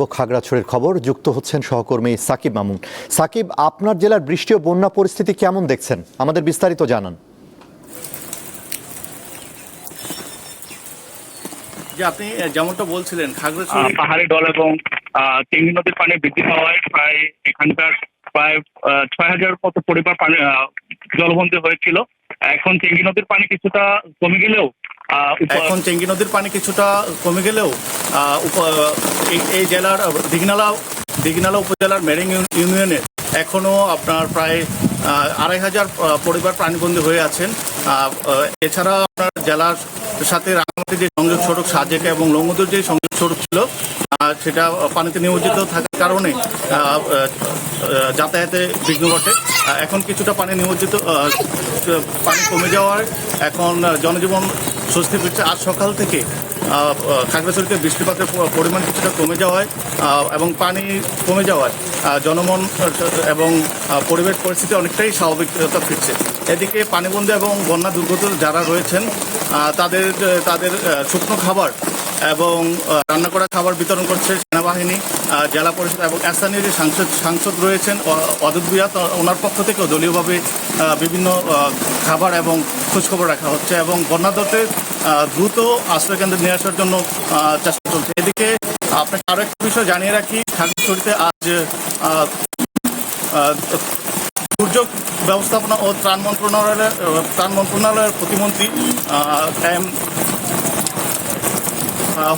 জানবো খাগড়াছড়ির খবর। যুক্ত হচ্ছেন সহকর্মী সাকিব মামুন। সাকিব, আপনার জেলার বৃষ্টি ও বন্যা পরিস্থিতি কেমন দেখছেন, আমাদের বিস্তারিত জানান। যে আপনি যেমনটা বলছিলেন, খাগড়াছড়ি পাহাড়ি ঢল এবং তিঙ্গি নদীর পানি বৃদ্ধি পাওয়ায় প্রায় এখানকার প্রায় ৬,০০০ মতো পরিবার পানি জলবন্দী হয়েছিল। এখন তিঙ্গি নদীর পানি কিছুটা কমে গেলেও এই জেলার দিঘনালা উপজেলার মেরিং ইউনিয়নে এখনো আপনার প্রায় ২,৫০০ পরিবার প্রাণীবন্দী হয়ে আছেন। এছাড়া আপনার জেলার সাথে রাঙামাটি যে সংযোগ সড়ক সাজেকা এবং লৌমদুর যে সংযোগ সড়ক ছিল সেটা পানিতে নিমজ্জিত থাকার কারণে যাতায়াতে বিঘ্ন ঘটে। এখন কিছুটা পানি কমে যাওয়ায় এখন জনজীবন স্বস্তি ফিরছে। আজ সকাল থেকে খাগড়াছড়িতে বৃষ্টিপাতের পরিমাণ কিছুটা কমে যাওয়ায় এবং পানি কমে যাওয়ায় জনমন এবং পরিবেশ পরিস্থিতি অনেকটাই স্বাভাবিকতা ফিরছে। এদিকে পানিবন্দী এবং বন্যা দুর্গত যারা রয়েছেন তাদের শুকনো খাবার এবং রান্না করা খাবার বিতরণ করছে সেনাবাহিনী, জেলা পরিষদ এবং স্থানীয় যে সাংসদ রয়েছেন অদূত বিয়াত, ওনার পক্ষ থেকেও দলীয়ভাবে বিভিন্ন খাবার এবং খোঁজখবর রাখা হচ্ছে এবং বন্যাদ্রদের দ্রুত আশ্রয়কেন্দ্রে নিয়ে আসার জন্য চেষ্টা চলছে। এদিকে আপনাকে আরও একটা বিষয় জানিয়ে রাখি, খাগড়াছড়িতে আজ দুর্যোগ ব্যবস্থাপনা ও ত্রাণ মন্ত্রণালয়ের প্রতিমন্ত্রী এম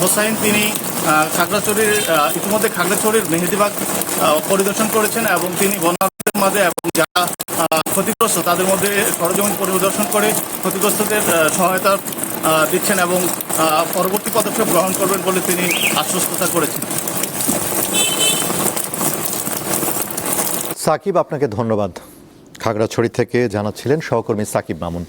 হোসাইন তিনি ইতিমধ্যে খাগড়াছড়ির মেহেদিবাগ পরিদর্শন করেছেন এবং তিনি বন্যার মাঝে এবং যারা ক্ষতিগ্রস্ত তাদের মধ্যে সরজমিন পরিদর্শন করে ক্ষতিগ্রস্তদের সহায়তা দিচ্ছেন এবং পরবর্তী পদক্ষেপ গ্রহণ করবেন বলে তিনি আশ্বস্ততা করেছেন। সাকিব, আপনাকে ধন্যবাদ। খাগড়াছড়ি থেকে জানাচ্ছিলেন সহকর্মী সাকিব মামুন।